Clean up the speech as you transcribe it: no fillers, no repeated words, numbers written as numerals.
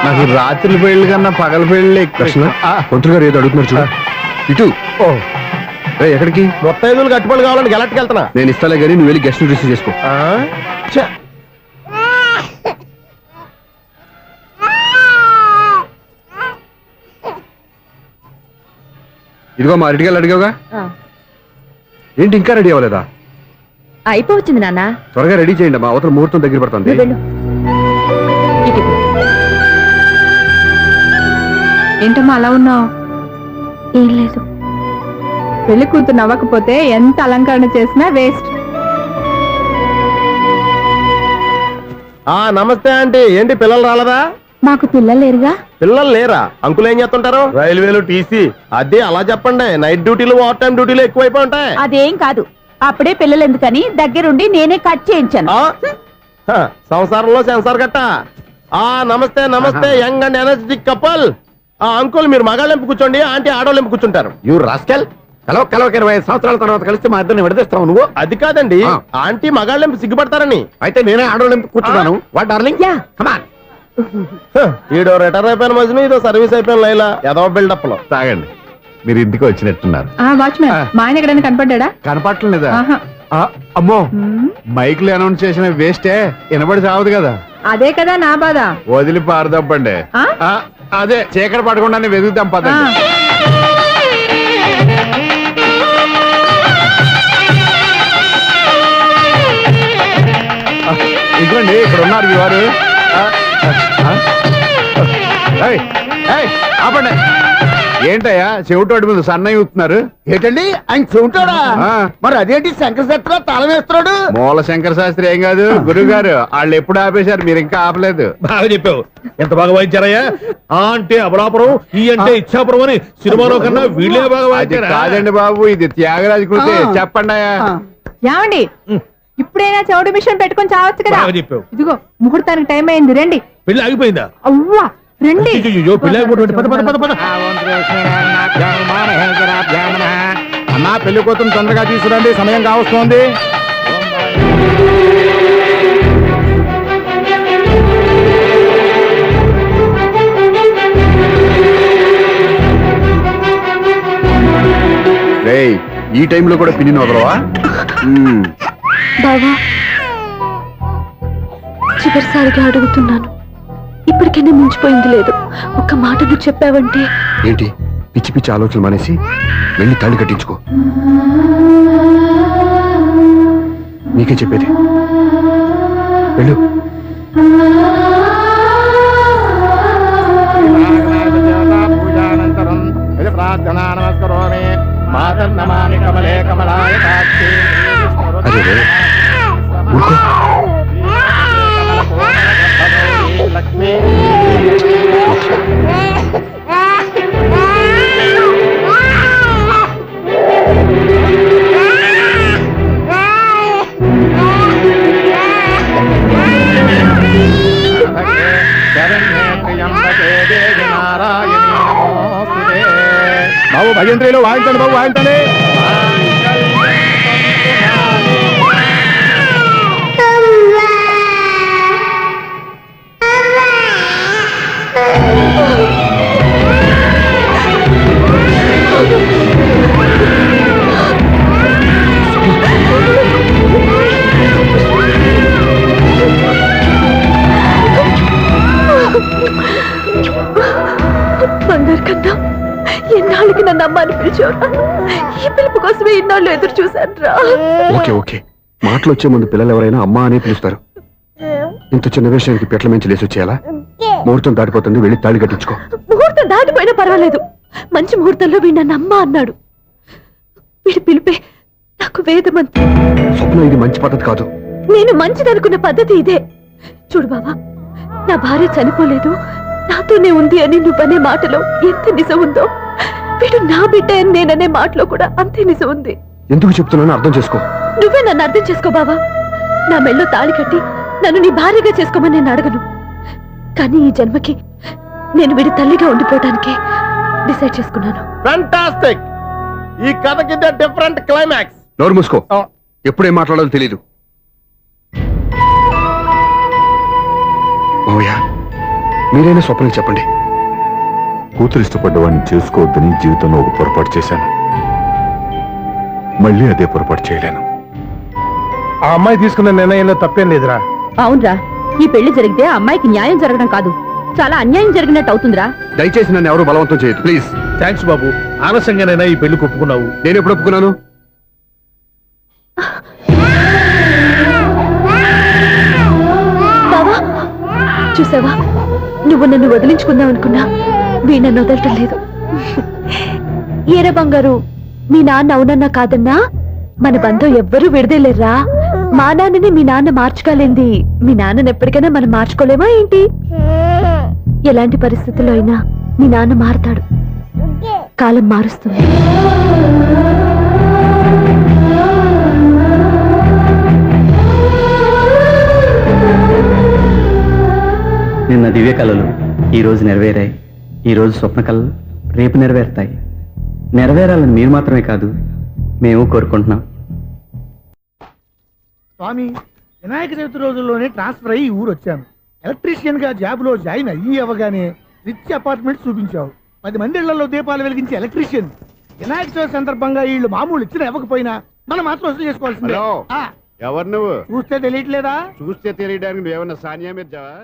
నాకు రాత్రి పెళ్లి కన్నా పగల పెళ్లి కృష్ణ పంతులు గారు ఏదో అడుగుతున్నారు చూడ ఇటు ఎక్కడికి మొత్తం 5 కట్టుబడి కావాలని గెలట్కి వెళ్తున్నా. నేను ఇస్తాలే కానీ నువ్వు వెళ్ళి గెస్ట్ రిసీవ్ చేసుకో. ఇదిగో మా అరటిగా అడిగావుగా, ఏంటి ఇంకా రెడీ అవ్వలేదా? అయిపోవచ్చింది నాన్న, త్వరగా రెడీ చేయండి. మా అవతల ముహూర్తం దగ్గర పడుతుంది. ఏంటమ్మా అలా ఉన్నావు? ఏం లేదు. పెళ్లి కూతురు నవ్వకపోతే ఎంత అలంకరణ చేసినా వేస్ట్. నమస్తే ఆంటీ. ఏంటి పిల్లలు రాలేదా? మాకు పిల్లలు లేరుగా. పిల్లలు లేరా? అంకులు ఏం చేస్తుంటారు? రైల్వేలు టీసీ. అదే అలా చెప్పండి. నైట్ డ్యూటీలు ఓవర్ టైం డ్యూటీలు ఎక్కువైపోయి ఉంటాయి. అదేం కాదు, అప్పుడే పిల్లలు ఎందుకని దగ్గరుండి నేనే కట్ చేయించాను. సంసారంలో సెన్సార్ గట్ట. నమస్తే నమస్తే, young and energetic couple. Uncle మీరు మగాళ్ళెంపు కూర్చోండి, ఆంటీ ఆడోళ్ళెంపు కూర్చుంటారు. యూ రాస్కెల్, కలవ 20 సంవత్సరాల తర్వాత కలిస్తే మా ఇద్దరిని విడదీస్తావు నువ్వు. అది కాదండి, ఆంటీ మగాళ్ళెంపు సిగ్గుపడతారని. అయితే నేనే ఆడోళ్ళెంపు కూర్చున్నాను. What darling? కమాన్. ఈడో రిటైర్ అయిపోయిన మధ్యన ఇదో సర్వీస్ అయిపోయిన లైలా ఏదో బిల్డప్ లో. తాగండి, మీరు ఇంటికి వచ్చినట్టున్నారు. వాచ్మెన్ మా ఆయన ఎక్కడైనా కనపడ్డా? కనపడలేదా? అమ్మో, మైక్ లో అనౌన్స్ చేసిన వేస్టే, వినబడి సావదు కదా. అదే కదా నా బాధ. వదిలి పారదప్పండి. అదే చీకటి పడకుండానే వెతుకుతాం పదండి. ఇదిగోండి, ఇక్కడ ఉన్నారు మీ వారు. ఆపండి. ఏంటయ్యా చెవిటోడి మీద సన్నయ్య ఊతున్నారు? ఏంటండి ఆయన చెవిటోడా? మరి అదేంటి శంకర శాస్త్రి తాళం వేస్తున్నాడు? మూల శంకర శాస్త్రి ఏం కాదు, గురువు గారు. వాళ్ళు ఎప్పుడు ఆపేశారు, మీరు ఇంకా ఆపలేదు. బాగా చెప్పావు. ఎంత బాగా వాయించారయ్యా. అంటే అబలాపురం, ఈ అంటే ఇచ్చాపురం అని సినిమాలో కన్నా వీళ్ళే బాగా వాయించారు. కాదండి బాబు, ఇది త్యాగరాజ కృతి. చెప్పండి అయ్యా. ఏమండి, ఇప్పుడైనా చౌడు మిషన్ పెట్టుకొని చావచ్చు కదా. చెప్పావు. ఇదిగో ముహూర్తానికి టైం అయింది, రండి. పెళ్లి ఆగిపోయిందా? అవ్వా రండి. అమ్మా పెళ్లి కూతురు తొందరగా తీసుకురండి, సమయం కావస్తోంది. ఈ టైంలో కూడా పిన్ని వదలవా? బావా, చివరిసారిగా అడుగుతున్నాను, ఇప్పటికైనా మించిపోయింది లేదు. ఒక్క మాట నువ్వు చెప్పావంటే. ఏంటి పిచ్చి పిచ్చి ఆలోచనలు మానేసి వెళ్ళి తాళి కట్టించుకో. నీకే చెప్పేది, వెళ్ళు. ప్రార్థనా నమస్కరోమి మాతర్నమామి కమలే కమలాయ సాక్షి. అదే ఊరుకో. లక్ష్మీ బాబు భజంత్రిలో వాయించండి, బాబు వాయించండి. బంగారు కన్నా, ఎన్నాళ్ళకి నన్ను అమ్మ అని పిలిచావురా? ఈ పిలుపు కోసమే ఇన్నాళ్ళు ఎదురు చూశాను రా. ఓకే ఓకే, మాటలు వచ్చే ముందు పిల్లలు ఎవరైనా అమ్మా అనే పిలుస్తారు. ఇంత చిన్న విషయానికి పెట్ల మించి లేసి వచ్చేయాలా? ముహూర్తం దాటిపోతుంది, వెళ్ళి తాళి కట్టించుకో. ముహూర్తం దాటిపోయినా పర్వాలేదు, మంచి ముహూర్తంలో వీడు నన్ను అమ్మ అన్నాడు. వీడి పిలిపే నాకు వేదమంతి. స్వప్నం, ఇది మంచి పద్ధతి కాదు. నేను మంచిదనుకున్న పద్ధతి ఇదే. చూడు బాబా, నా భార్య చనిపోలేదు, నాతోనే ఉంది అని నువ్వనే మాటలో ఎంత నిజం ఉందో, వీడు నా బిడ్డ అని నేననే మాటలో కూడా అంతే నిజం ఉంది. ఎందుకు చెప్తున్నానో అర్థం చేసుకో. నువ్వే నన్ను అర్థం చేసుకో బాబా. నా మెళ్ళో తాళి కట్టి నన్ను నీ భార్యగా చేసుకోమని నేను అడగను, కానీ ఈ జన్మకి నేను వీడి తల్లిగా ఉండిపోవటానికి డిసైడ్ చేసుకున్నాను. ఫ్యాంటాస్టిక్. ఈ కథకి డిఫరెంట్ క్లైమాక్స్. నోరు మూసుకో, ఎప్పుడేం మాట్లాడాలో తెలీదు. మావయ్య మీరైనా స్వప్నకి చెప్పండి. కూతురు ఇష్టపడ్డవాడిని చేసుకోవద్దని జీవితంలో ఒక పొరపాటు చేశాను. మళ్ళీ అదే పొరపాటు చేయలేను. ఆ అమ్మాయి తీసుకున్న నిర్ణయంలో తప్పేం లేదురా. అవునరా, ఈ పెళ్లి జరిగితే ఆ అమ్మాయికి న్యాయం జరగడం కాదు, చాలా అన్యాయం జరిగినట్టు అవుతుందిరా. దయచేసి నన్ను ఎవరు బలవంతం చేయదు ప్లీజ్. థ్యాంక్స్ బాబు, ఆలస్యంగానైనా ఈ పెళ్లి ఒప్పుకున్నావు. నేను ఎప్పుడు ఒప్పుకున్నాను? బావా, చూసావా, నువ్వు నన్ను వదిలించుకుందాం అనుకున్నా వీడు నన్ను వదలటం లేదు. ఏరే బంగారు, మీ నాన్న అవునన్నా కాదన్నా మన బంధం ఎవ్వరూ విడదలేర్రా. మా నాన్నని మీ నాన్న మార్చుకోలేంది మీ నాన్నని ఎప్పటికైనా మనం మార్చుకోలేమా ఏంటి? ఎలాంటి పరిస్థితుల్లో అయినా మీ నాన్న మారతాడు, కాలం మారుస్తుంది. నిన్న దివ్య కళలు ఈ రోజు నెరవేరాయి. ఈ రోజు స్వప్న కళలు రేపు నెరవేరుతాయి. నెరవేరాలని మీరు మాత్రమే కాదు, మేము కోరుకుంటున్నాం. స్వామి, వినాయక చవితి రోజుల్లోనే ట్రాన్స్ఫర్ అయ్యి ఊరు వచ్చాను. ఎలక్ట్రీషియన్ గా జాబ్ లో జాయిన్ అయ్యి అవ్వగానే రిచ్ అపార్ట్మెంట్ చూపించావు. 10 మంది ఇళ్లలో దీపాలు వెలిగించే ఎలక్ట్రీషియన్. వినాయక చవితి సందర్భంగా వీళ్ళు మామూలు ఇచ్చిన ఇవ్వకపోయినా మనం మాత్రం వసూలు చేసుకోవాల్సిందే. ఎవరు నువ్వు? చూస్తే తెలియట్లేదా? చూస్తే తెలియడానికి నువ్వేమన్నా సానియా మీర్జావా?